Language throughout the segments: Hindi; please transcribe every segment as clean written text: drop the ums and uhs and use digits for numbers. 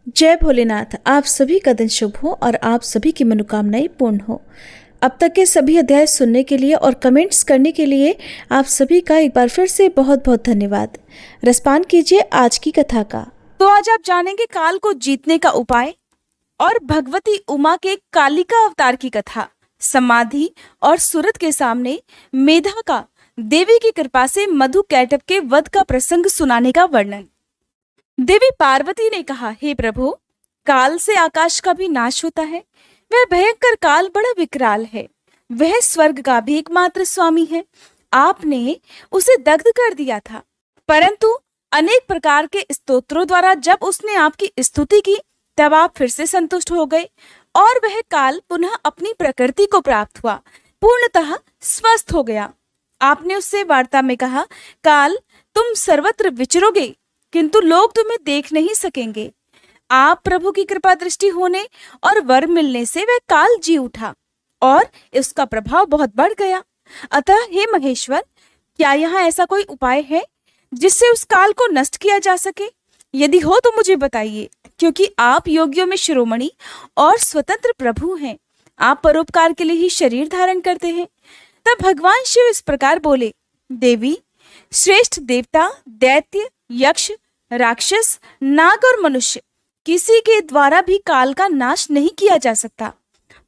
जय भोलेनाथ। आप सभी का दिन शुभ हो और आप सभी की मनोकामनाएं पूर्ण हो। अब तक के सभी अध्याय सुनने के लिए और कमेंट्स करने के लिए आप सभी का एक बार फिर से बहुत बहुत धन्यवाद। रसपान कीजिए आज की कथा का। तो आज आप जानेंगे काल को जीतने का उपाय और भगवती उमा के कालिका अवतार की कथा। समाधि और सूरत के सामने मेधा का देवी की कृपा से मधु कैटभ के वध का प्रसंग सुनाने का वर्णन। देवी पार्वती ने कहा, हे प्रभु, काल से आकाश का भी नाश होता है। वह भयंकर काल बड़ा विकराल है। वह स्वर्ग का भी एकमात्र स्वामी है। आपने उसे दग्ध कर दिया था, परंतु अनेक प्रकार के स्तोत्रों द्वारा जब उसने आपकी स्तुति की तब आप फिर से संतुष्ट हो गए और वह काल पुनः अपनी प्रकृति को प्राप्त हुआ, पूर्णतः स्वस्थ हो गया। आपने उससे वार्ता में कहा, काल, तुम सर्वत्र विचरोगे किंतु लोग तुम्हें देख नहीं सकेंगे। आप प्रभु की कृपा दृष्टि होने और वर मिलने से वह काल जी उठा और उसका प्रभाव बहुत बढ़ गया। अतः हे महेश्वर, क्या यहाँ ऐसा कोई उपाय है जिससे उस काल को नष्ट किया जा सके? यदि हो तो मुझे बताइए, क्योंकि आप योगियों में शिरोमणि और स्वतंत्र प्रभु हैं। आप परोपकार के लिए ही शरीर धारण करते हैं। तब भगवान शिव इस प्रकार बोले, देवी, श्रेष्ठ देवता, दैत्य, यक्ष, राक्षस, नाग और मनुष्य किसी के द्वारा भी काल का नाश नहीं किया जा सकता,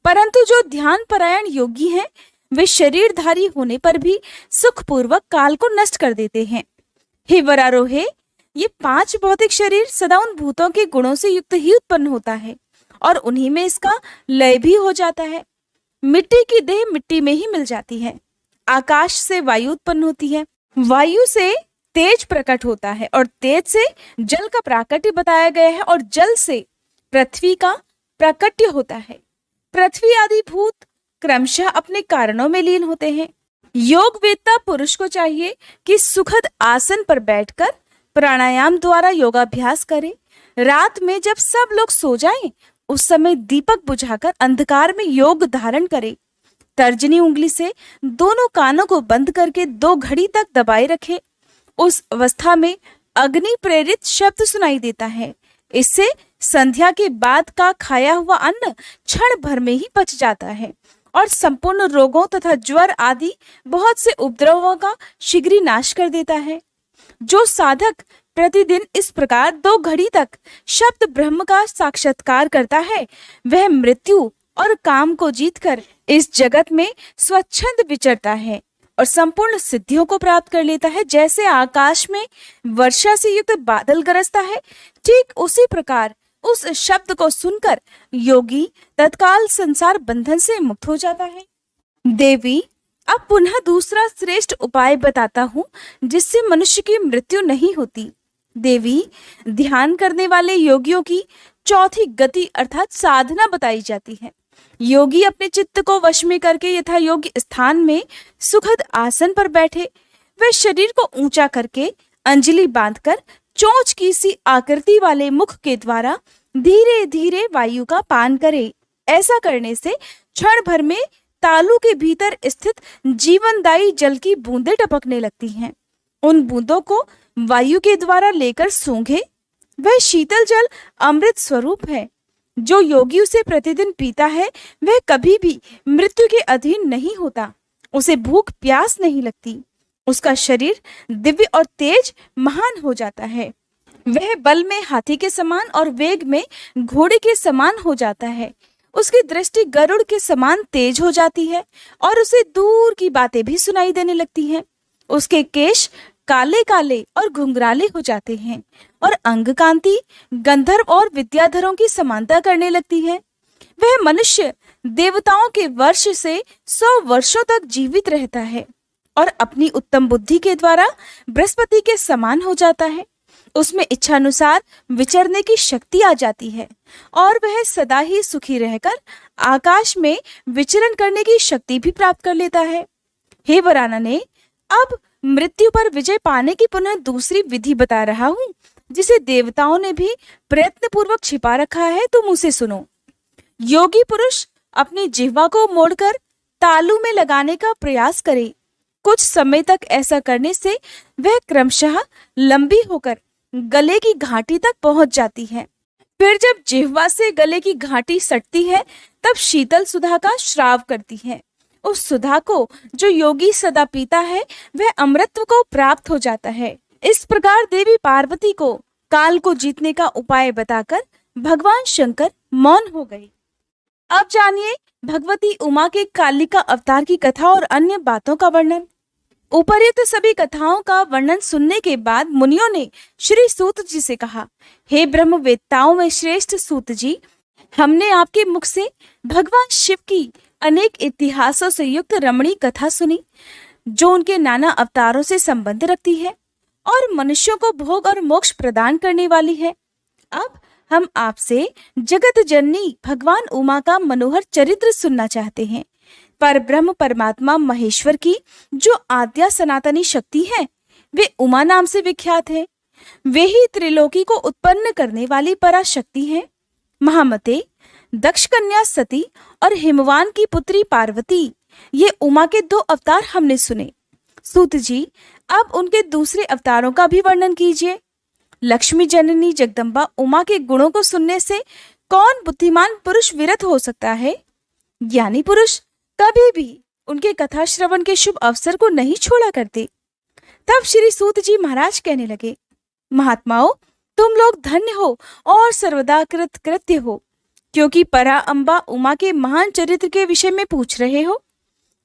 परंतु जो ध्यान परायण योगी हैं वे शरीरधारी होने पर भी सुखपूर्वक काल को नष्ट कर देते हैं। हे वरारोहे, ये 5 भौतिक शरीर सदा उन भूतों के गुणों से युक्त ही उत्पन्न होता है और उन्हीं में इसका लय भी हो जाता है। मिट्टी की देह मिट्टी में ही मिल जाती है। आकाश से वायु उत्पन्न होती है, वायु से तेज प्रकट होता है और तेज से जल का प्राकट्य बताया गया है और जल से पृथ्वी का प्राकट्य होता है। पृथ्वी आदि भूत क्रमशः अपने कारणों में लीन होते हैं। योग वेत्ता पुरुष को चाहिए कि सुखद आसन पर बैठकर प्राणायाम द्वारा योगाभ्यास करे। रात में जब सब लोग सो जाएं, उस समय दीपक बुझाकर अंधकार में योग धारण करे। तर्जनी उंगली से दोनों कानों को बंद करके 2 घड़ी तक दबाए रखे। उस अवस्था में अग्नि प्रेरित शब्द सुनाई देता है। इससे संध्या के बाद का खाया हुआ अन्न क्षण भर में ही पच जाता है और संपूर्ण रोगों तथा ज्वर आदि बहुत से उपद्रवों का शीघ्र ही नाश कर देता है। जो साधक प्रतिदिन इस प्रकार 2 घड़ी तक शब्द ब्रह्म का साक्षात्कार करता है, वह मृत्यु और काम को जीतकर इस जगत में स्वच्छंद विचरता है और संपूर्ण सिद्धियों को प्राप्त कर लेता है। जैसे आकाश में वर्षा से युक्त बादल गरजता है, ठीक उसी प्रकार उस शब्द को सुनकर योगी तत्काल संसार बंधन से मुक्त हो जाता है। देवी, अब पुनः दूसरा श्रेष्ठ उपाय बताता हूँ जिससे मनुष्य की मृत्यु नहीं होती। देवी, ध्यान करने वाले योगियों की चौथी गति अर्थात साधना बताई जाती है। योगी अपने चित्त को वश में करके यथा योग्य स्थान में सुखद आसन पर बैठे। वह शरीर को ऊंचा करके अंजलि बांधकर चोंच की सी आकृति वाले मुख के द्वारा धीरे धीरे वायु का पान करे। ऐसा करने से क्षण भर में तालू के भीतर स्थित जीवनदायी जल की बूंदें टपकने लगती हैं। उन बूंदों को वायु के द्वारा लेकर सूंघे। वह शीतल जल अमृत स्वरूप है। जो योगी उसे प्रतिदिन पीता है वह कभी भी मृत्यु के अधीन नहीं होता। उसे भूख प्यास नहीं लगती। उसका शरीर दिव्य और तेज महान हो जाता है। वह बल में हाथी के समान और वेग में घोड़े के समान हो जाता है। उसकी दृष्टि गरुड़ के समान तेज हो जाती है और उसे दूर की बातें भी सुनाई देने लगती हैं। उसके केश काले काले और घुंघराले हो जाते हैं और अंग कांति गंधर्व और विद्याधरों की समानता करने लगती है। वह मनुष्य देवताओं के वर्ष से 100 वर्षों तक जीवित रहता है और अपनी उत्तम बुद्धि के द्वारा बृहस्पति के समान हो जाता है। उसमें इच्छानुसार विचरने की शक्ति आ जाती है और वह सदा ही सुखी रहकर आकाश में विचरण करने की शक्ति भी प्राप्त कर लेता है। हे वरानने, अब मृत्यु पर विजय पाने की पुनः दूसरी विधि बता रहा हूँ जिसे देवताओं ने भी प्रयत्न पूर्वक छिपा रखा है। तुम उसे सुनो। योगी पुरुष अपनी जिह्वा को मोड़कर तालू में लगाने का प्रयास करे। कुछ समय तक ऐसा करने से वह क्रमशः लंबी होकर गले की घाटी तक पहुंच जाती है। फिर जब जिह्वा से गले की घाटी सटती है तब शीतल सुधा का श्राव करती है। उस सुधा को जो योगी सदा पीता है वह अमृतत्व को प्राप्त हो जाता है। इस प्रकार देवी पार्वती को काल को जीतने का उपाय बताकर भगवान शंकर मौन हो गए। अब जानिए भगवती उमा के कालिका अवतार की कथा और अन्य बातों का वर्णन। उपर्युक्त सभी कथाओं का वर्णन सुनने के बाद मुनियों ने श्री सूत जी से कहा, हे ब्रह्मवेत्ताओं में श्रेष्ठ सूत जी, हमने आपके मुख से भगवान शिव की अनेक इतिहासों से युक्त रमणीय कथा सुनी, जो उनके नाना अवतारों से संबंध रखती है और मनुष्यों को भोग और मोक्ष प्रदान करने वाली है। अब हम आपसे जगत जननी भगवान उमा का मनोहर चरित्र सुनना चाहते हैं। पर ब्रह्म परमात्मा महेश्वर की जो आद्या सनातनी शक्ति है वे उमा नाम से विख्यात है। वे ही त्रिलोकी को उत्पन्न करने वाली पराशक्ति है। महामते, दक्ष कन्या सती और हिमवान की पुत्री पार्वती, ये उमा के 2 अवतार हमने सुने। सूत जी, अब उनके दूसरे अवतारों का भी वर्णन कीजिए। लक्ष्मी जननी जगदम्बा उमा के गुणों को सुनने से कौन बुद्धिमान पुरुष विरत हो सकता है? ज्ञानी पुरुष कभी भी उनके कथा श्रवण के शुभ अवसर को नहीं छोड़ा करते। तब श्री सूत जी महाराज कहने लगे, महात्माओं, तुम लोग धन्य हो और सर्वदा कृतकृत्य हो, क्योंकि परा अम्बा उमा के महान चरित्र के विषय में पूछ रहे हो।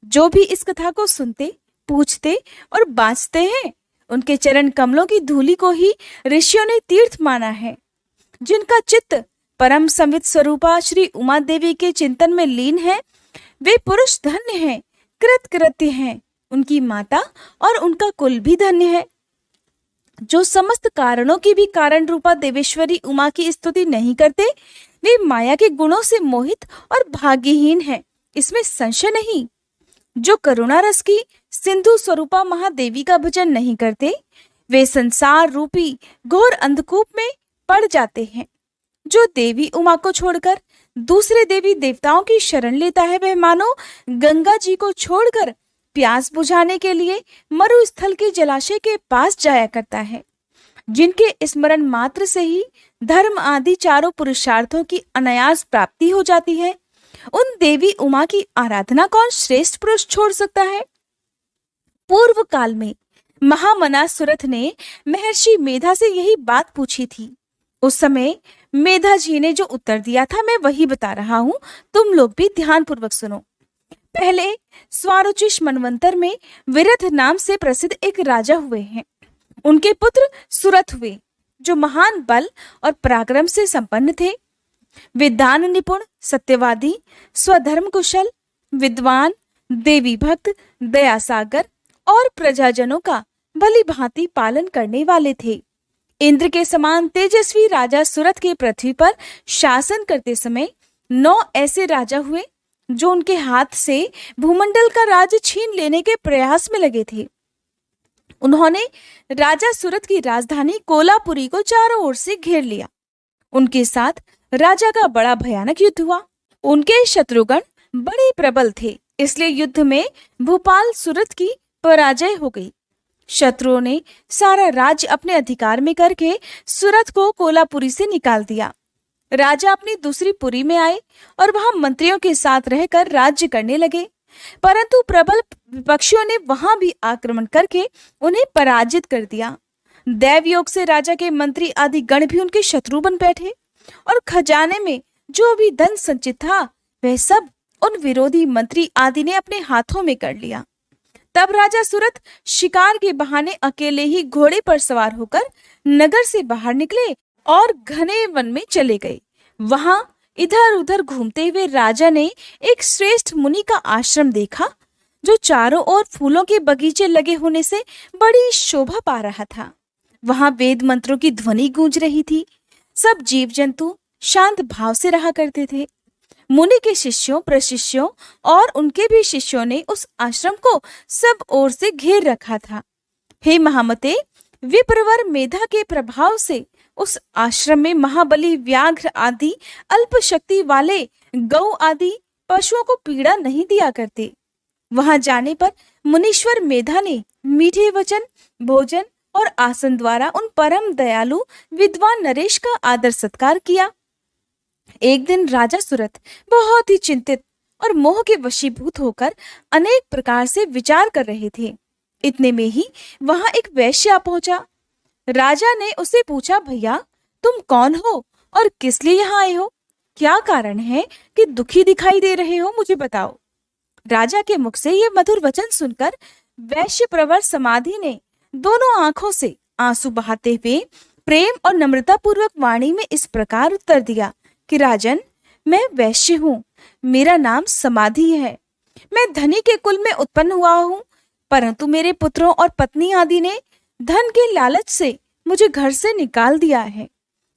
जो भी इस कथा को सुनते, पूछते और बाँचते हैं, उनके चरण कमलों की धूलि को ही ऋषियों ने तीर्थ माना है। जिनका चित्त परम संवित स्वरूपा श्री उमा देवी के चिंतन में लीन है, वे पुरुष धन्य हैं, कृतकृत्य हैं। उनकी माता और उनका कुल भी धन्य है। जो समस्त कारणों की भी कारण रूपा देवेश्वरी उमा की स्तुति नहीं करते, वे माया के गुणों से मोहित और भाग्यहीन हैं, इसमें संशय नहीं। जो करुणा रस की सिंधु स्वरूपा महादेवी का भजन नहीं करते, वे संसार रूपी घोर अंधकूप में पड़ जाते हैं। जो देवी उमा को छोड़कर दूसरे देवी देवताओं की शरण लेता है, वह मानो गंगा जी को छोड़कर प्यास बुझाने के लिए मरुस्थल के जलाशय के पास जाया करता है। जिनके स्मरण मात्र से ही धर्म आदि चारों पुरुषार्थों की अनायास प्राप्ति हो जाती है, उन देवी उमा की आराधना कौन श्रेष्ठ पुरुष छोड़ सकता है? पूर्व काल में महामना सुरथ ने महर्षि मेधा से यही बात पूछी थी। उस समय मेधा जी ने जो उत्तर दिया था मैं वही बता रहा हूं, तुम लोग भी ध्यान पूर्वक सुनो। पहले स्वारोचिष मनवंतर में विरथ नाम से प्रसिद्ध एक राजा हुए हैं। उनके पुत्र सुरथ हुए, जो महान बल और पराक्रम से संपन्न थे। वे दान निपुण, सत्यवादी, स्वधर्म कुशल, विद्वान, देवी भक्त, दया सागर और प्रजाजनों का भली भांति पालन करने वाले थे। इंद्र के समान तेजस्वी राजा सुरथ के पृथ्वी पर शासन करते समय 9 ऐसे राजा हुए जो उनके हाथ से भूमंडल का राज छीन लेने के प्रयास में लगे थे। उन्होंने राजा सुरथ की राजधानी कोलापुरी को चारों ओर से घेर लिया। उनके साथ राजा का बड़ा भयानक युद्ध हुआ। उनके शत्रुगण बड़े प्रबल थे, इसलिए युद्ध में भूपाल सुरथ की पराजय हो गई। शत्रुओं ने सारा राज्य अपने अधिकार में करके सुरथ को कोलापुरी से निकाल दिया। राजा अपनी दूसरी पुरी में आए और वहां मंत्रियों के साथ रहकर राज्य करने लगे, परंतु प्रबल विपक्षियों ने वहां भी आक्रमण करके उन्हें पराजित कर दिया। दैव योग से राजा के मंत्री आदि गण भी उनके शत्रु बन बैठे और खजाने में जो भी धन संचित था वह सब उन विरोधी मंत्री आदि ने अपने हाथों में कर लिया। तब राजा सुरथ शिकार के बहाने अकेले ही घोड़े पर सवार होकर नगर से बाहर निकले और घने वन में चले गए। वहां इधर उधर घूमते हुए राजा ने एक श्रेष्ठ मुनि का आश्रम देखा, जो चारों ओर फूलों के बगीचे लगे होने से बड़ी शोभा पा रहा था। वहां वेद मंत्रों की ध्वनि गूंज रही थी। सब जीव जंतु शांत भाव से रहा करते थे। मुनि के शिष्यों, प्रशिष्यों और उनके भी शिष्यों ने उस आश्रम को सब ओर से घेर रखा था। हे महामते, विप्रवर मेधा के प्रभाव से उस आश्रम में महाबली व्याघ्र आदि अल्प शक्ति वाले गौ आदि पशुओं को पीड़ा नहीं दिया करते। वहां जाने पर मुनीश्वर मेधा ने मीठे वचन, भोजन और आसन द्वारा उन परम दयालु विद्वान नरेश का आदर सत्कार किया एक दिन राजा सूरत बहुत ही चिंतित और मोह के वशीभूत होकर अनेक प्रकार से विचार कर रहे थे। इतने में ही वहां एक वैश्य आ पहुंचा। राजा ने उससे पूछा, भैया तुम कौन हो और किस लिए यहाँ आए हो? क्या कारण है कि दुखी दिखाई दे रहे हो, मुझे बताओ। राजा के मुख से ये मधुर वचन सुनकर वैश्य प्रवर समाधि ने दोनों आंखों से आंसू बहाते हुए प्रेम और नम्रता पूर्वक वाणी में इस प्रकार उत्तर दिया कि राजन, मैं वैश्य हूँ, मेरा नाम समाधि है। मैं धनी के कुल में उत्पन्न हुआ हूँ, परंतु मेरे पुत्रों और पत्नी आदि ने धन के लालच से मुझे घर से निकाल दिया है।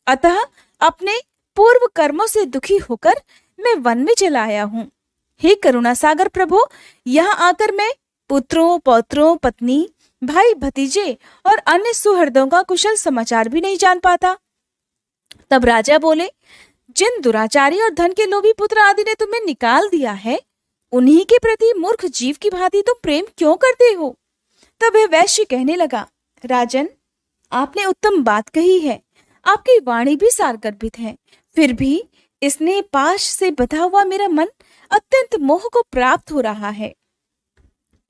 अतः अपने पूर्व कर्मों से दुखी होकर मैं वन में चला आया हूँ। हे करुणा सागर प्रभु, यहाँ आकर मैं पुत्रों, पौत्रों, पत्नी, भाई, भतीजे और अन्य सुहृदों का कुशल समाचार भी नहीं जान पाता। तब राजा बोले, जिन दुराचारी और धन के लोभी पुत्र आदि ने तुम्हें निकाल दिया है, उन्हीं के प्रति मूर्ख जीव की भांति तुम प्रेम क्यों करते हो? तब वह वैश्य कहने लगा, राजन, आपने उत्तम बात कही है, आपकी वाणी भी सारगर्भित है, फिर भी इसने पाश से बंधा हुआ मेरा मन अत्यंत मोह को प्राप्त हो रहा है।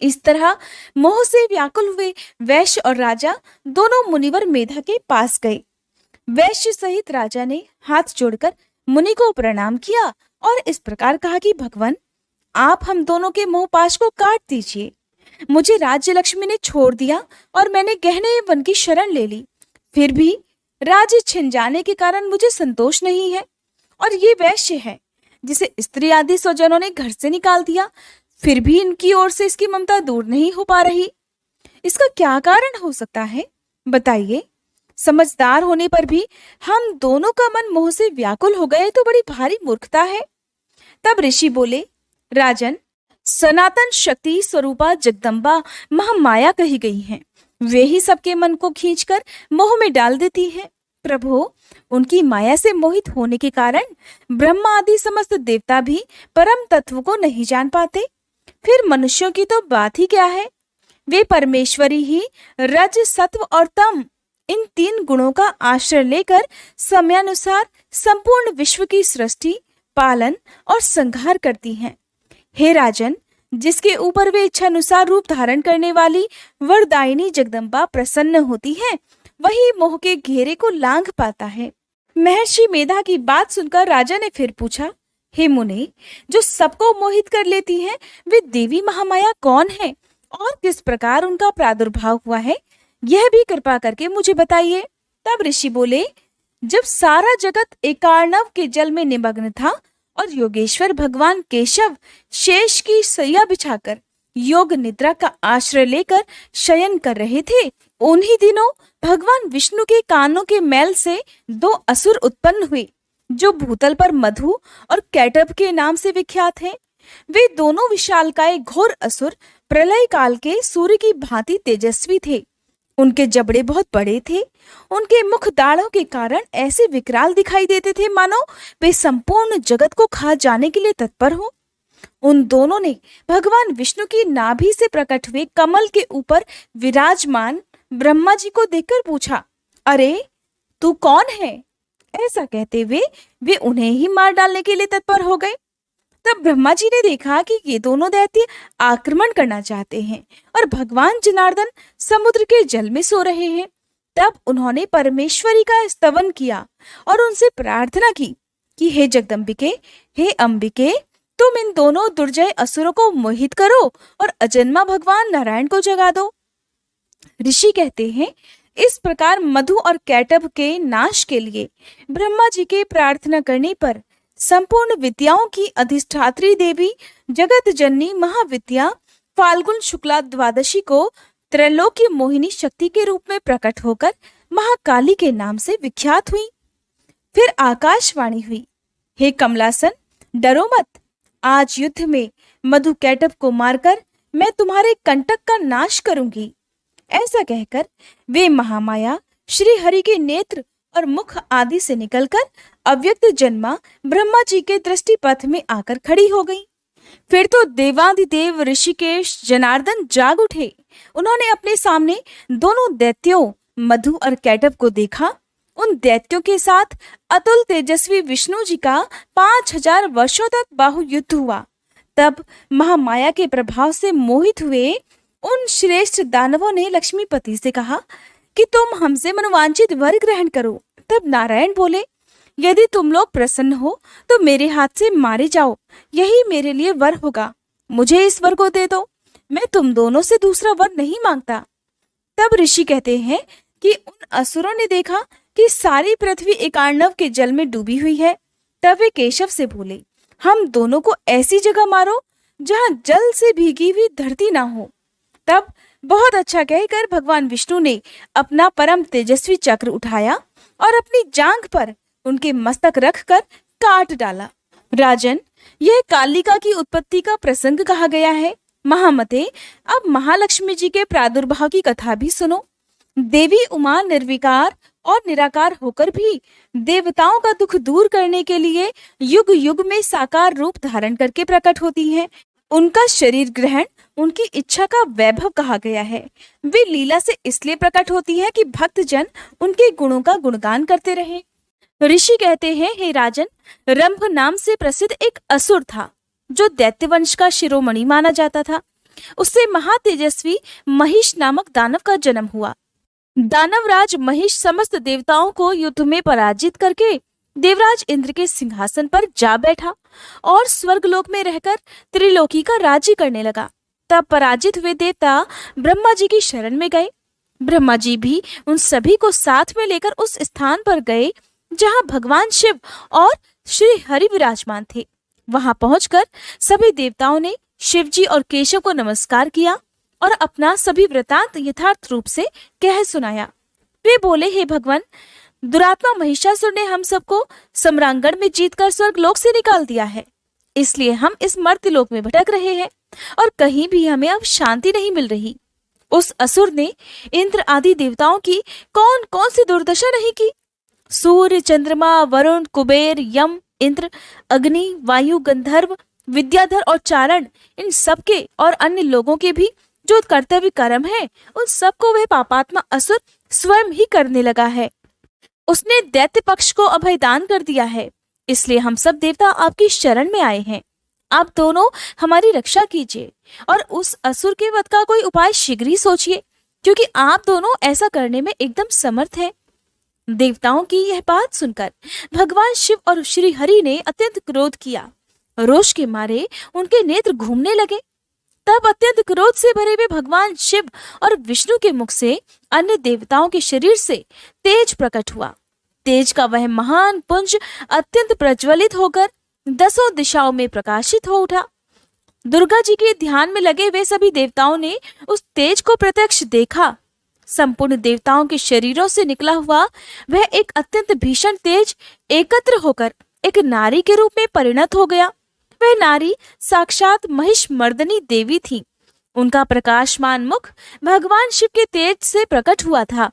इस तरह मोह से व्याकुल हुए वैश्य और राजा दोनों मुनिवर मेधा के पास गए। वैश्य सहित राजा ने हाथ जोड़कर मुनि को प्रणाम किया और इस प्रकार कहा कि भगवान, आप हम दोनों के मोह पाश को काट दीजिए। मुझे राज्य लक्ष्मी ने छोड़ दिया और मैंने गहने वन की शरण ले ली, फिर भी राज्य छिन जाने के कारण मुझे संतोष नहीं है। और ये वैश्य है जिसे स्त्री आदि स्वजनों ने घर से निकाल दिया, फिर भी इनकी ओर से इसकी ममता दूर नहीं हो पा रही। इसका क्या कारण हो सकता है, बताइए। समझदार होने पर भी हम दोनों का मन मोह से व्याकुल हो गए तो बड़ी भारी मूर्खता है। तब ऋषि बोले, राजन, सनातन शक्ति स्वरूपा जगदम्बा महामाया कही गई हैं। वे ही सबके मन को खींचकर मोह में डाल देती हैं। प्रभु, उनकी माया से मोहित होने के कारण ब्रह्मा आदि समस्त देवता भी परम तत्व को नहीं जान पाते। फिर मनुष्यों की तो बात ही क्या है। वे परमेश्वरी ही रज, सत्व और तम, इन तीन गुणों का आश्रय लेकर समयानुसार संपूर्ण विश्व की सृष्टि, पालन और संहार करती हैं। हे राजन, जिसके ऊपर वे इच्छानुसार रूप धारण करने वाली वरदायिनी जगदम्बा प्रसन्न होती है, वही मोह के घेरे को लांघ पाता है। महर्षि मेधा की बात सुनकर राजा ने फिर पूछा, हे मुनि, जो सबको मोहित कर लेती हैं, वे देवी महामाया कौन है और किस प्रकार उनका प्रादुर्भाव हुआ है, यह भी कृपा करके मुझे बताइए। तब ऋषि बोले, जब सारा जगत एकार्णव के जल में निमग्न था और योगेश्वर भगवान केशव शेष की सैया बिछाकर योग निद्रा का आश्रय लेकर शयन कर रहे थे, उन्हीं दिनों भगवान विष्णु के कानों के मैल से दो असुर उत्पन्न हुए, जो भूतल पर मधु और कैटभ के नाम से विख्यात हैं। वे दोनों विशालकाय घोर असुर प्रलय काल के सूर्य की भांति तेजस्वी थे। उनके जबड़े बहुत बड़े थे। उनके मुख दाढ़ों के कारण ऐसे विकराल दिखाई देते थे मानो वे संपूर्ण जगत को खा जाने के लिए तत्पर हो। उन दोनों ने भगवान विष्णु की नाभि से प्रकट हुए कमल के ऊपर विराजमान ब्रह्मा जी को देखकर पूछा, अरे तू कौन है? ऐसा कहते हुए वे उन्हें ही मार डालने के लिए तत्पर हो गए। तब ब्रह्मा जी ने देखा कि ये दोनों दैत्य आक्रमण करना चाहते हैं और भगवान जनार्दन समुद्र के जल में सो रहे हैं। तब उन्होंने परमेश्वरी का स्तवन किया और उनसे प्रार्थना की कि हे जगदम्बिके, हे अंबिके, तुम इन दोनों दुर्जय असुरों को मोहित करो और अजन्मा भगवान नारायण को जगा दो। ऋषि कहते हैं, इस प्रकार मधु और कैटभ के नाश के लिए ब्रह्मा जी के प्रार्थना करने पर संपूर्ण विद्याओं की अधिष्ठात्री देवी जगत जननी महाविद्या फाल्गुन शुक्ला द्वादशी को त्रैलोक्य मोहिनी शक्ति के रूप में प्रकट होकर महाकाली के नाम से विख्यात हुई। फिर आकाशवाणी हुई, हे कमलासन, डरो मत। आज युद्ध में मधु कैटभ को मारकर मैं तुम्हारे कंटक का नाश करूंगी। ऐसा कहकर वे महामाया श्री हरि के नेत्र और मुख आदि से निकलकर अव्यक्त जन्मा ब्रह्मा जी के दृष्टि पथ में आकर खड़ी हो गई। फिर तो देवादिदेव ऋषिकेश जनार्दन जाग उठे। उन्होंने अपने सामने दोनों दैत्यों मधु और कैटभ को देखा उन दैत्यों के साथ अतुल तेजस्वी विष्णु जी का 5000 वर्षों तक बाहुयुद्ध हुआ। तब महामाया के प्रभाव से मोहित हुए उन श्रेष्ठ दानवों ने लक्ष्मीपति से कहा कि तुम हमसे मनोवांछित वर ग्रहण करो। तब नारायण बोले, यदि तुम लोग प्रसन्न हो तो मेरे हाथ से मारे जाओ, यही मेरे लिए वर होगा। मुझे इस वर को दे दो, मैं तुम दोनों से दूसरा वर नहीं मांगता। तब ऋषि कहते हैं कि उन असुरों ने देखा कि सारी पृथ्वी एकार्णव के जल में डूबी हुई है। तब वे केशव से बोले, हम दोनों को ऐसी जगह मारो जहां जल से भीगी हुई धरती ना हो। तब बहुत अच्छा कहकर भगवान विष्णु ने अपना परम तेजस्वी चक्र उठाया और अपनी जांघ पर उनके मस्तक रखकर काट डाला। राजन, यह कालिका की उत्पत्ति का प्रसंग कहा गया है। महामते, अब महालक्ष्मी जी के प्रादुर्भाव की कथा भी सुनो। देवी उमा निर्विकार और निराकार होकर भी देवताओं का दुख दूर करने के लिए युग युग में साकार रूप धारण करके प्रकट होती हैं। उनका शरीर ग्रहण उनकी इच्छा का वैभव कहा गया है। वे लीला से इसलिए प्रकट होती है कि भक्तजन उनके गुणों का गुणगान करते रहे। ऋषि कहते हैं, हे राजन, रंभ नाम से प्रसिद्ध एक असुर था जो दैत्यवंश का शिरोमणि माना जाता था। उससे महातेजस्वी महिष नामक दानव का जन्म हुआ। दानवराज महिष समस्त देवताओं को युद्ध में पराजित करके देवराज इंद्र के सिंहासन पर जा बैठा और स्वर्गलोक में रहकर त्रिलोकी का राज्य करने लगा। तब पराजित हुए देवता ब्रह्मा जी की शरण में गए। ब्रह्मा जी भी उन सभी को साथ में लेकर उस स्थान पर गए जहां भगवान शिव और श्री हरि विराजमान थे। वहां पहुंचकर सभी देवताओं ने शिव जी और केशव को नमस्कार किया और अपना सभी वृतांत यथार्थ रूप से कह सुनाया। वे बोले, हे भगवान, दुरात्मा महिषासुर ने हम सबको सम्रांगण में जीतकर स्वर्गलोक से निकाल दिया है, इसलिए हम इस मर्त्यलोक में भटक रहे हैं और कहीं भी हमें अब शांति नहीं मिल रही। उस असुर ने इंद्र आदि देवताओं की कौन कौन सी दुर्दशा नहीं की। सूर्य, चंद्रमा, वरुण, कुबेर, यम, इंद्र, अग्नि, वायु, गंधर्व, विद्याधर और चारण, इन सबके और अन्य लोगों के भी जो कर्तव्य कर्म है, उन सबको वह पापात्मा असुर स्वयं ही करने लगा है। उसने दैत्य पक्ष को अभय दान कर दिया है, इसलिए हम सब देवता आपकी शरण में आए हैं। आप दोनों हमारी रक्षा कीजिए और उस असुर के वध का कोई उपाय शीघ्र ही सोचिए, क्योंकि आप दोनों ऐसा करने में एकदम समर्थ हैं। देवताओं की यह बात सुनकर भगवान शिव और श्री हरि ने अत्यंत क्रोध किया। रोष के मारे उनके नेत्र घूमने लगे। तब अत्यंत क्रोध से भरे हुए भगवान शिव और विष्णु के मुख से अन्य देवताओं के शरीर से तेज प्रकट हुआ। तेज का वह महान पुंज अत्यंत प्रज्वलित होकर 10 दिशाओं में प्रकाशित हो उठा। दुर्गा जी के ध्यान में लगे वे सभी देवताओं ने उस तेज को प्रत्यक्ष देखा। संपूर्ण देवताओं के शरीरों से निकला हुआ वह एक अत्यंत भीषण तेज एकत्र होकर एक नारी के रूप में परिणत हो गया। वह नारी साक्षात महिषमर्दनी देवी थी। उनका प्रकाशमान मुख भगवान शिव के तेज से प्रकट हुआ था।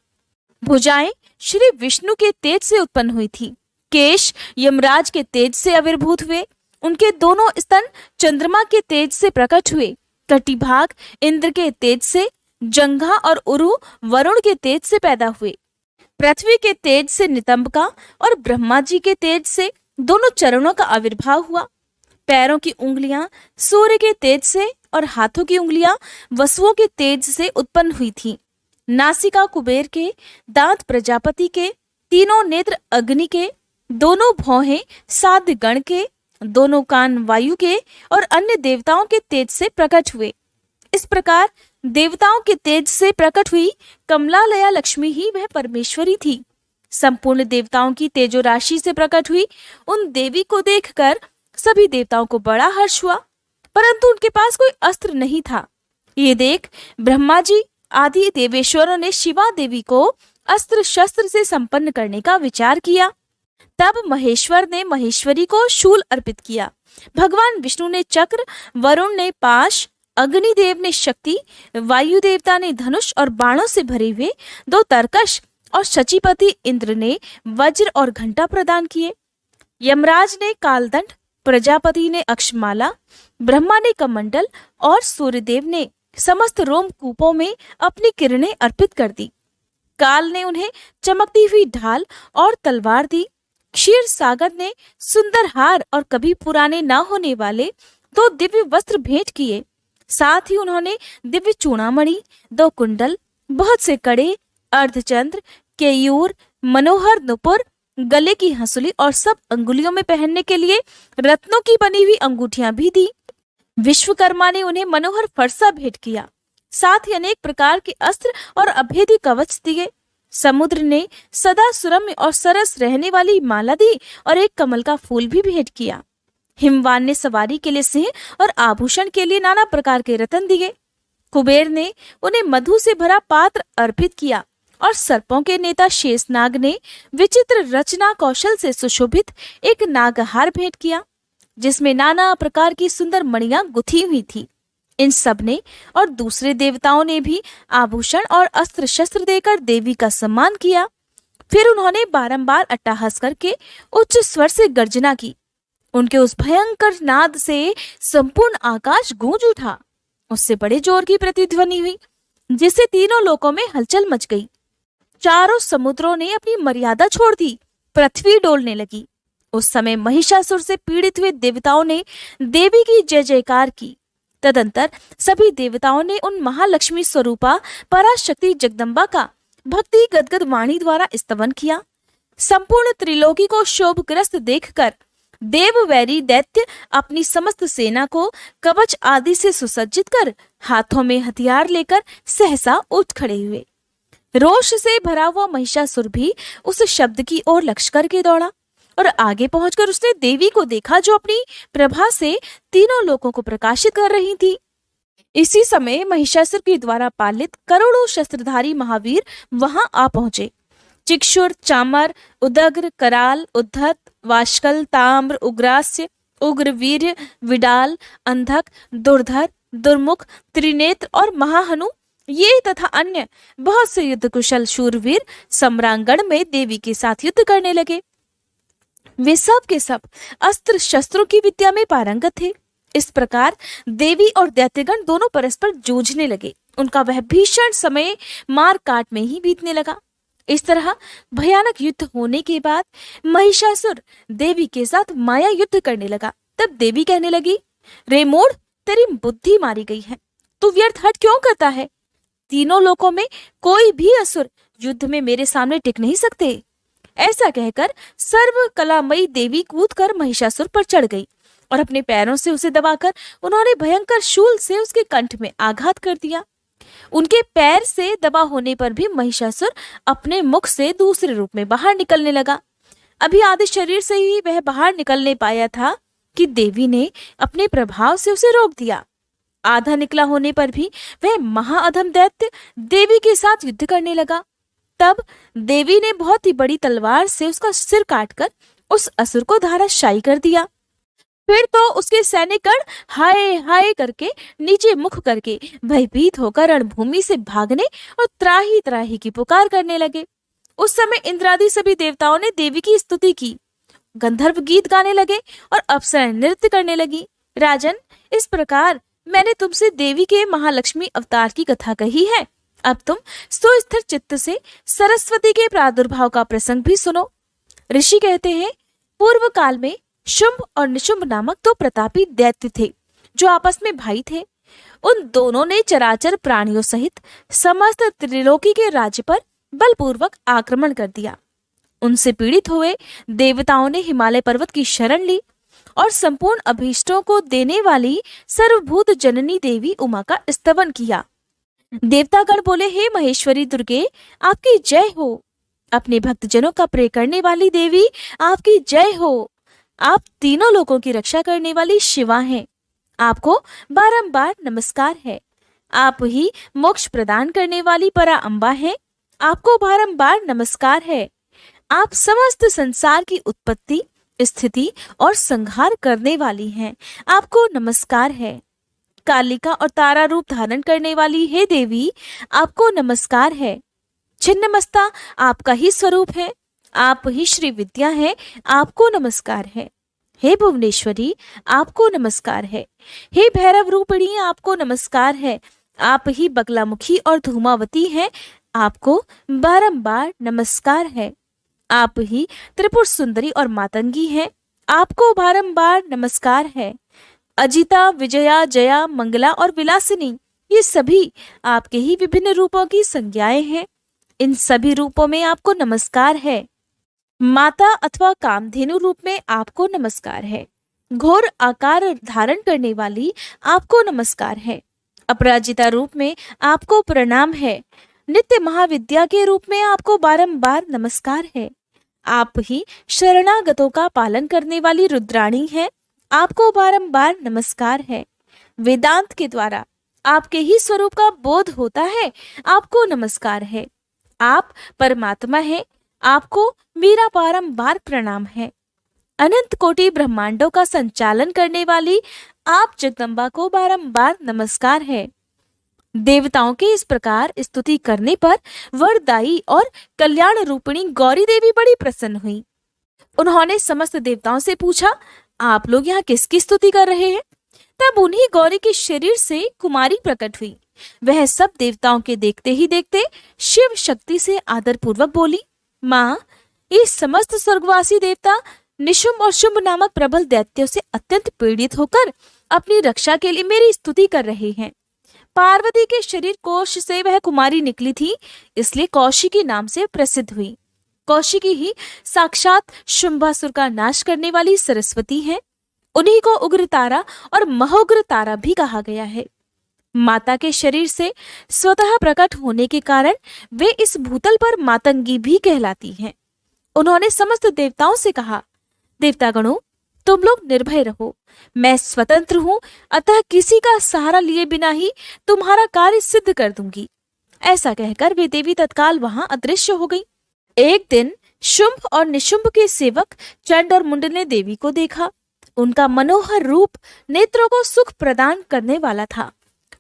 भुजाएं श्री विष्णु के तेज से उत्पन्न हुई थी। केश यमराज के तेज से आविर्भूत हुए। उनके दोनों स्तन चंद्रमा के तेज से प्रकट हुए। कटिभाग इंद्र के तेज से, जंघा और उरु वरुण के तेज से पैदा हुए। पृथ्वी के तेज से नितंबिका और ब्रह्मा जी के तेज से दोनों चरणों का आविर्भाव हुआ। पैरों की उंगलियां सूर्य के तेज से और हाथों की उंगलियां वसुओं के तेज से उत्पन्न हुई थी। नासिका कुबेर के, दांत प्रजापति के, तीनों नेत्र अग्नि के, दोनों भौहें साध्य गण के, दोनों कान वायु के और अन्य देवताओं के तेज से प्रकट हुए। इस प्रकार देवताओं के तेज से प्रकट हुई कमलालया लक्ष्मी ही वह परमेश्वरी थी। संपूर्ण देवताओं की तेजो राशि से प्रकट हुई उन देवी को देखकर सभी देवताओं को बड़ा हर्ष हुआ, परंतु उनके पास कोई अस्त्र नहीं था। ये देख ब्रह्मा जी आदि देवेश्वरों ने शिवा देवी को अस्त्र शस्त्र से संपन्न करने का विचार किया। तब महेश्वर ने महेश्वरी को शूल अर्पित किया। भगवान विष्णु ने चक्र, वरुण ने पाश, अग्निदेव ने शक्ति, वायु देवता ने धनुष और बाणों से भरे हुए 2 तरकश और शचीपति इंद्र ने वज्र और घंटा प्रदान किए। यमराज ने कालदंड, प्रजापति ने अक्षमाला, ब्रह्मा ने कमंडल और सूर्यदेव ने समस्त रोमकूपों में अपनी किरणें अर्पित कर दी। काल ने उन्हें चमकती हुई ढाल और तलवार दी। क्षीर सागर ने सुंदर हार और कभी पुराने ना होने वाले 2 दिव्य वस्त्र भेंट किए। साथ ही उन्होंने दिव्य चूड़ामणि, 2 कुंडल, बहुत से कड़े, अर्धचंद्र, केयूर, मनोहर नुपुर, गले की हंसुली और सब अंगुलियों में पहनने के लिए रत्नों की बनी हुई अंगूठियां भी दी। विश्वकर्मा ने उन्हें मनोहर फरसा भेंट किया। साथ ही अनेक प्रकार के अस्त्र और अभेदी कवच दिए। समुद्र ने सदा सुरम्य और सरस रहने वाली माला दी और एक कमल का फूल भी भेंट किया। हिमवान ने सवारी के लिए सिंह और आभूषण के लिए नाना प्रकार के रत्न दिए। कुबेर ने उन्हें मधु से भरा पात्र अर्पित किया और सर्पों के नेता शेषनाग ने विचित्र रचना कौशल से सुशोभित एक नागहार भेंट किया, जिसमें नाना प्रकार की सुंदर मणियां गुथी हुई थी। इन सब ने और दूसरे देवताओं ने भी आभूषण और अस्त्र शस्त्र देकर देवी का सम्मान किया। फिर उन्होंने बारंबार अट्टहास करके उच्च स्वर से गर्जना की। उनके उस भयंकर नाद से संपूर्ण आकाश गूंज उठा। उससे बड़े जोर की प्रतिध्वनि हुई, जिससे तीनों लोकों में हलचल मच गई। चारों समुद्रों ने अपनी मर्यादा छोड़ दी, पृथ्वी डोलने लगी। उस समय महिषासुर से पीड़ित हुए देवताओं ने देवी की जय जयकार की। तदंतर सभी देवताओं ने उन महालक्ष्मी स्वरूपा पराशक्ति जगदम्बा का भक्ति गदगद वाणी द्वारा स्तवन किया। संपूर्ण त्रिलोकी को शोभग्रस्त देखकर देववैरी दैत्य अपनी समस्त सेना को कवच आदि से सुसज्जित कर हाथों में हथियार लेकर सहसा उठ खड़े हुए। रोष से भरा हुआ महिषासुर भी उस शब्द की ओर लक्ष्य करके दौड़ा और आगे पहुंचकर उसने देवी को देखा, जो अपनी प्रभा से तीनों लोकों को प्रकाशित कर रही थी। इसी समय महिषासुर के द्वारा पालित करोड़ों शस्त्रधारी महावीर वहां आ पहुंचे। चिक्षुर, चामर, उदग्र, कराल, उद्धत, वाष्कल, ताम्र, उग्रास्य, उग्रवीर्य, विडाल, अंधक, दुर्धर, दुर्मुख, त्रिनेत्र और महाहनु, ये तथा अन्य बहुत से युद्ध कुशल शूरवीर सम्रांगण में देवी के साथ युद्ध करने लगे। वे सब के सब अस्त्र शस्त्रों की विद्या में पारंगत थे। इस प्रकार देवी और दैत्यगण दोनों परस्पर जूझने लगे। उनका वह भीषण समय मार काट में ही बीतने लगा। इस तरह भयानक युद्ध होने के बाद महिषासुर देवी के साथ माया युद्ध करने लगा। तब देवी कहने लगी, रे मूढ़, तेरी बुद्धि मारी गई है, तू व्यर्थ हट क्यों करता है? तीनों लोकों में कोई भी असुर युद्ध में मेरे सामने टिक नहीं सकते। ऐसा कहकर सर्व कलामयी देवी कूदकर महिषासुर पर चढ़ गई और अपने पैरों से उसे दबाकर उन्होंने भयंकर शूल से उसके कंठ में आघात कर दिया। उनके पैर से दबा होने पर भी महिषासुर अपने मुख से दूसरे रूप में बाहर निकलने लगा। अभी आधे शरीर से ही वह बाहर निकलने पाया था कि देवी ने अपने प्रभाव से उसे रोक दिया। आधा निकला होने पर भी वह महाअधम दैत्य देवी के साथ युद्ध करने लगा। तब देवी ने बहुत ही बड़ी तलवार से उसका सिर काटकर उस असुर को धाराशायी कर दिया। फिर तो उसके सैनिकगण हाय हाय करके नीचे मुख करके भयभीत होकर रणभूमि से भागने और त्राही त्राही की पुकार करने लगे। उस समय इंद्रादि सभी देवताओं ने देवी की स्तुति की, गंधर्व गीत गाने लगे और अप्सराएं नृत्य करने लगी। राजन, इस प्रकार मैंने तुमसे देवी के महालक्ष्मी अवतार की कथा कही है। अब तुम सुस्थिर चित्त से सरस्वती के प्रादुर्भाव का प्रसंग भी सुनो। ऋषि कहते हैं, पूर्व काल में शुंभ और निशुंभ नामक 2 प्रतापी दैत्य थे, जो आपस में भाई थे। उन दोनों ने चराचर प्राणियों सहित समस्त त्रिलोकी के राज्य पर बलपूर्वक आक्रमण कर दिया। उनसे पीड़ित हुए देवताओं ने हिमालय पर्वत की शरण ली और संपूर्ण अभीष्टों को देने वाली सर्वभूत जननी देवी उमा का स्तवन किया। देवतागण बोले, हे महेश्वरी दुर्गे, आपकी जय हो। अपने भक्तजनों का प्रिय करने वाली देवी, आपकी जय हो। आप तीनों लोगों की रक्षा करने वाली शिवा हैं। आपको बारंबार नमस्कार है। आप ही मोक्ष प्रदान करने वाली परा अम्बा हैं। आपको बारंबार नमस्कार है। आप समस्त संसार की उत्पत्ति, स्थिति और संहार करने वाली हैं। आपको नमस्कार है। कालिका और तारा रूप धारण करने वाली हे देवी, आपको नमस्कार है। छिन्नमस्ता आपका ही स्वरूप है। आप ही श्री विद्या है। आपको नमस्कार है। हे भुवनेश्वरी, आपको नमस्कार है। हे भैरव रूपिणी, आपको नमस्कार है। आप ही बगलामुखी और धूमावती हैं। आपको बारंबार नमस्कार है। आप ही त्रिपुर सुंदरी और मातंगी हैं। आपको बारंबार नमस्कार है। अजिता, विजया, जया, मंगला और विलासिनी, ये सभी आपके ही विभिन्न रूपों की संज्ञाएं हैं। इन सभी रूपों में आपको नमस्कार है। माता अथवा कामधेनु रूप में आपको नमस्कार है। घोर आकार धारण करने वाली आपको नमस्कार है। अपराजिता रूप में आपको प्रणाम है। नित्य महाविद्या के रूप में आपको बारंबार नमस्कार है। आप ही शरणागतों का पालन करने वाली रुद्राणी है। आपको बारंबार नमस्कार है। वेदांत के द्वारा आपके ही स्वरूप का बोध होता है। आपको नमस्कार है। आप परमात्मा है। आपको मेरा बारंबार प्रणाम है। अनंत कोटि ब्रह्मांडों का संचालन करने वाली आप जगदम्बा को बारंबार नमस्कार है। देवताओं के इस प्रकार स्तुति करने पर वरदायी और कल्याण रूपिणी गौरी देवी बड़ी प्रसन्न हुई। उन्होंने समस्त देवताओं से पूछा, आप लोग यहाँ किसकी स्तुति कर रहे हैं? तब उन्हीं गौरी के शरीर से कुमारी प्रकट हुई। वह सब देवताओं के देखते ही देखते शिव शक्ति से आदर पूर्वक बोली, माँ, ये समस्त स्वर्गवासी देवता निशुंभ और शुंभ नामक प्रबल दैत्यों से अत्यंत पीड़ित होकर अपनी रक्षा के लिए मेरी स्तुति कर रहे हैं। पार्वती के शरीर कोश से वह कुमारी निकली थी, इसलिए कौशिकी नाम से प्रसिद्ध हुई। कौशिकी ही साक्षात शुंभासुर का नाश करने वाली सरस्वती है। उन्हीं को उग्र तारा और महोग्र तारा भी कहा गया है। माता के शरीर से स्वतः प्रकट होने के कारण वे इस भूतल पर मातंगी भी कहलाती हैं। उन्होंने समस्त देवताओं से कहा, देवतागणों, तुम लोग निर्भय रहो। मैं स्वतंत्र हूँ, अतः किसी का सहारा लिए बिना ही तुम्हारा कार्य सिद्ध कर दूंगी। ऐसा कहकर वे देवी तत्काल वहां अदृश्य हो गई। एक दिन शुंभ और निशुंभ के सेवक चंड और मुंड ने देवी को देखा। उनका मनोहर रूप नेत्रों को सुख प्रदान करने वाला था।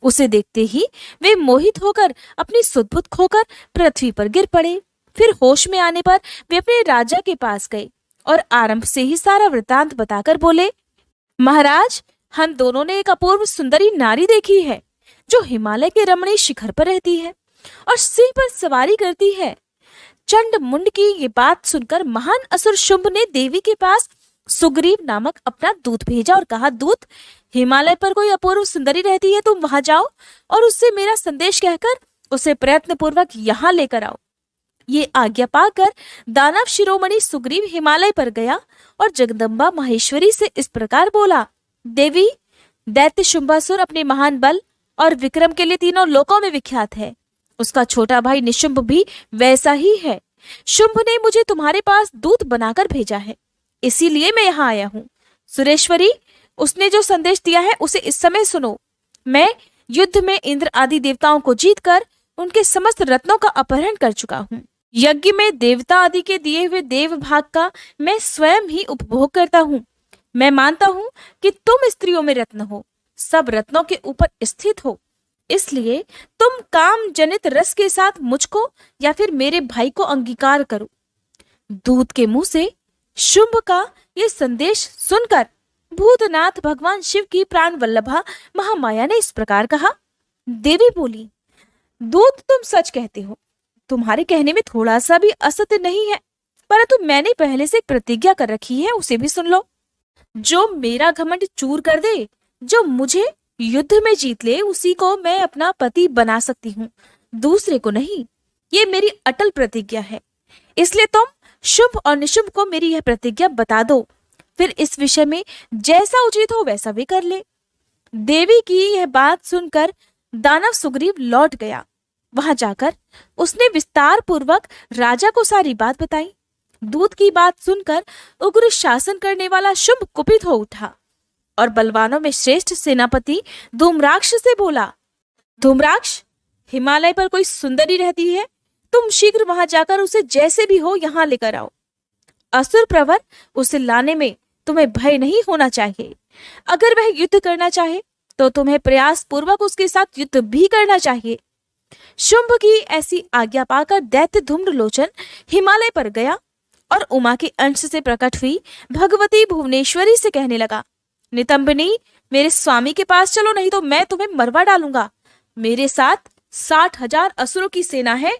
उसे देखते ही वे मोहित होकर अपनी सुध-बुध खोकर पृथ्वी पर गिर पड़े। फिर होश में आने पर वे अपने राजा के पास गए और आरंभ से ही सारा वृतांत बताकर बोले, महाराज, हम दोनों ने एक अपूर्व सुंदरी नारी देखी है, जो हिमालय के रमणीय शिखर पर रहती है और सिंह पर सवारी करती है। चंड मुंड की ये बात सुनकर महान असुर शुंभ ने देवी के पास सुग्रीव नामक अपना दूत भेजा और कहा, दूत, हिमालय पर कोई अपूर्व सुंदरी रहती है, तुम वहां जाओ और उससे मेरा संदेश कहकर उसे प्रयत्न पूर्वक यहाँ लेकर आओ। ये आज्ञा पाकर दानव शिरोमणि सुग्रीव हिमालय पर गया और जगदम्बा माहेश्वरी से इस प्रकार बोला, देवी, दैत्य शुंभासुर अपने महान बल और विक्रम के लिए तीनों लोकों में विख्यात है। उसका छोटा भाई निशुंभ भी वैसा ही है। शुंभ ने मुझे तुम्हारे पास दूत बनाकर भेजा है, इसीलिए मैं यहाँ आया हूँ। सुरेश्वरी, उसने जो संदेश दिया है उसे इस समय सुनो। मैं युद्ध में इंद्र आदि देवताओं को जीतकर उनके समस्त रत्नों का अपहरण कर चुका हूँ। यज्ञ में देवता आदि के दिए हुए देव भाग का मैं स्वयं ही उपभोग करता हूँ। मैं मानता हूँ कि तुम स्त्रियों में रत्न हो, सब रत्नों के ऊपर स्थित हो, इसलिए तुम काम जनित रस के साथ मुझको या फिर मेरे भाई को अंगीकार करो। दूत के मुंह से शुंभ का ये संदेश सुनकर भूतनाथ भगवान शिव की प्राण वल्लभा महामाया ने इस प्रकार कहा। देवी बोली, दूत, तुम सच कहते हो, तुम्हारे कहने में थोड़ा सा भी असत्य नहीं है, परंतु मैंने पहले से एक प्रतिज्ञा कर रखी है, उसे भी सुन लो। जो मेरा घमंड चूर कर दे, जो मुझे युद्ध में जीत ले, उसी को मैं अपना पति बना सकती हूँ, दूसरे को नहीं। ये मेरी अटल प्रतिज्ञा है, इसलिए तुम शुंभ और निशुंभ को मेरी यह प्रतिज्ञा बता दो, फिर इस विषय में जैसा उचित हो वैसा वे कर ले। देवी की यह बात सुनकर दानव सुग्रीव लौट गया। वहां जाकर उसने विस्तार पूर्वक राजा को सारी बात बताई। दूत की बात सुनकर उग्र शासन करने वाला शुंभ कुपित हो उठा और बलवानों में श्रेष्ठ सेनापति धूम्राक्ष से बोला, धूम्राक्ष, हिमालय पर कोई सुंदरी रहती है, तुम शीघ्र वहां जाकर उसे जैसे भी हो यहाँ लेकर आओ। असुर प्रवर उसे लाने में तुम्हें भय नहीं होना चाहिए। अगर वह युद्ध करना चाहे तो तुम्हें प्रयास पूर्वक उसके साथ युद्ध भी करना चाहिए। शुंभ की ऐसी आज्ञा पाकर दैत्य धूम्रलोचन हिमालय पर गया और उमा के अंश से प्रकट हुई भगवती भुवनेश्वरी से कहने लगा, नितंबिनी, मेरे स्वामी के पास चलो, नहीं तो मैं तुम्हें मरवा डालूंगा। मेरे साथ 60,000 असुरों की सेना है,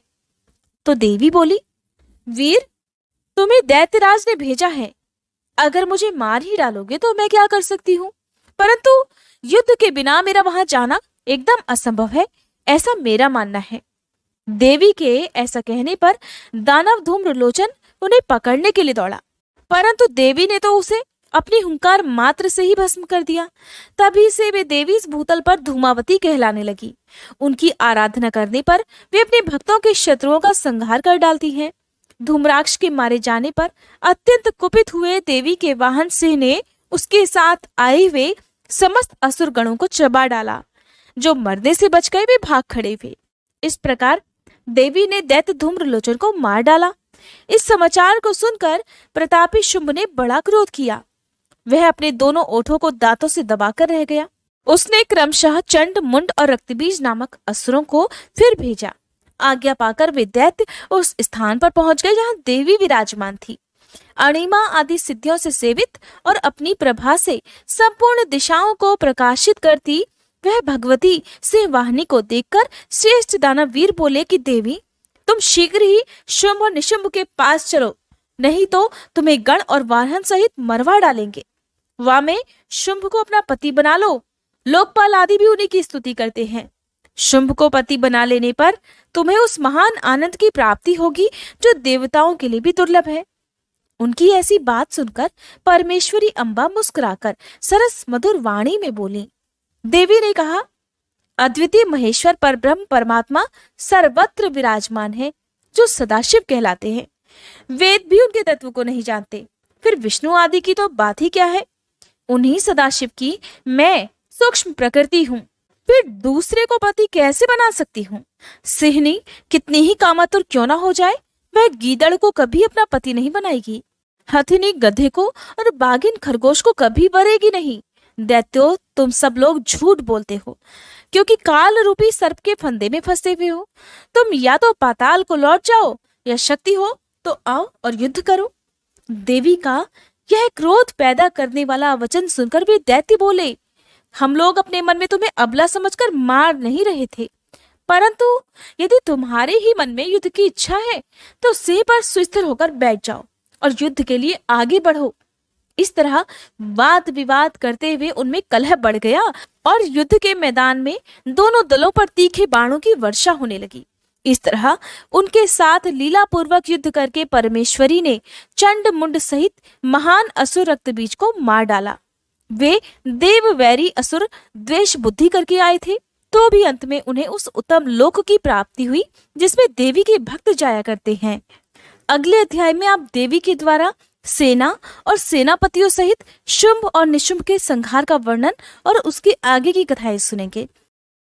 तो देवी बोली, वीर, तुम्हें दैत्यराज ने भेजा है। अगर मुझे मार ही डालोगे तो मैं क्या कर सकती हूँ, परंतु युद्ध के बिना मेरा वहां जाना एकदम असंभव है, ऐसा मेरा मानना है। देवी के ऐसा कहने पर दानव धूम्रलोचन उन्हें पकड़ने के लिए दौड़ा, परंतु देवी ने तो उसे अपनी हुंकार मात्र से ही भस्म कर दिया। तभी से वे देवी इस भूतल पर धूमावती कहलाने लगी। उनकी आराधना करने पर वे अपने भक्तों के शत्रुओं का संहार कर डालती हैं। धूम्राक्ष के मारे जाने पर अत्यंत कुपित हुए देवी के वाहन सिंह ने उसके साथ आए हुए समस्त असुर गणों को चबा डाला। जो मरने से बच गए वे भाग खड़े हुए। इस प्रकार देवी ने दैत्य धूम्रलोचन को मार डाला। इस समाचार को सुनकर प्रतापी शुंभ ने बड़ा क्रोध किया। वह अपने दोनों ओठों को दांतों से दबाकर रह गया। उसने क्रमशः चंड, मुंड और रक्तबीज नामक असुरों को फिर भेजा। आज्ञा पाकर वे दैत्य उस स्थान पर पहुंच गए जहां देवी विराजमान थी। अणिमा आदि सिद्धियों से सेवित और अपनी प्रभा से संपूर्ण दिशाओं को प्रकाशित करती वह भगवती सिंहवाहिनी को देखकर श्रेष्ठ दानव वीर बोले कि देवी, तुम शीघ्र ही शुंभ और निशुंभ के पास चलो, नहीं तो तुम्हें गण और वाहन सहित मरवा डालेंगे। वहां में शुंभ को अपना पति बना लो। लोकपाल आदि भी उन्हीं की स्तुति करते हैं। शुंभ को पति बना लेने पर तुम्हें उस महान आनंद की प्राप्ति होगी जो देवताओं के लिए भी दुर्लभ है। उनकी ऐसी बात सुनकर परमेश्वरी अम्बा मुस्कुराकर सरस मधुर वाणी में बोली। देवी ने कहा, अद्वितीय महेश्वर परब्रह्म परमात्मा सर्वत्र विराजमान है, जो सदाशिव कहलाते हैं। वेद भी उनके तत्व को नहीं जानते, फिर विष्णु आदि की तो बात ही क्या है। उन्हीं सदाशिव की मैं सूक्ष्म प्रकृति हूँ, फिर दूसरे को पति कैसे बना सकती हूँ। सिंहनी कितनी ही कामातुर क्यों ना हो जाए, वह गीदड़ को कभी अपना पति नहीं बनाएगी। हथिनी गधे को और बाघिन खरगोश को कभी वरेगी नहीं। दैत्यो, तुम सब लोग झूठ बोलते हो, क्योंकि काल रूपी सर्प के फंदे में फंसे हुए हो। तुम या तो पाताल को लौट जाओ, या शक्ति हो तो आओ और युद्ध करो। देवी का यह क्रोध पैदा करने वाला वचन सुनकर वे दैत्य बोले, हम लोग अपने मन में तुम्हें अबला समझकर मार नहीं रहे थे, परंतु यदि तुम्हारे ही मन में युद्ध की इच्छा है तो सिंह पर सुस्थिर होकर बैठ जाओ और युद्ध के लिए आगे बढ़ो। इस तरह वाद विवाद करते हुए उनमें कलह बढ़ गया और युद्ध के मैदान में दोनों दलों पर तीखे बाणों की वर्षा होने लगी। इस तरह उनके साथ लीला पूर्वक युद्ध करके परमेश्वरी ने चंड, मुंड सहित महान असुर रक्तबीज को मार डाला। वे देव वैरी असुर द्वेष बुद्धि करके आए थे, तो भी अंत में उन्हें उस उत्तम लोक की प्राप्ति हुई जिसमें देवी के भक्त जाया करते हैं। अगले अध्याय में आप देवी के द्वारा सेना और सेनापतियों सहित शुंभ और निशुंभ के संहार का वर्णन और उसके आगे की कथाएं सुनेंगे।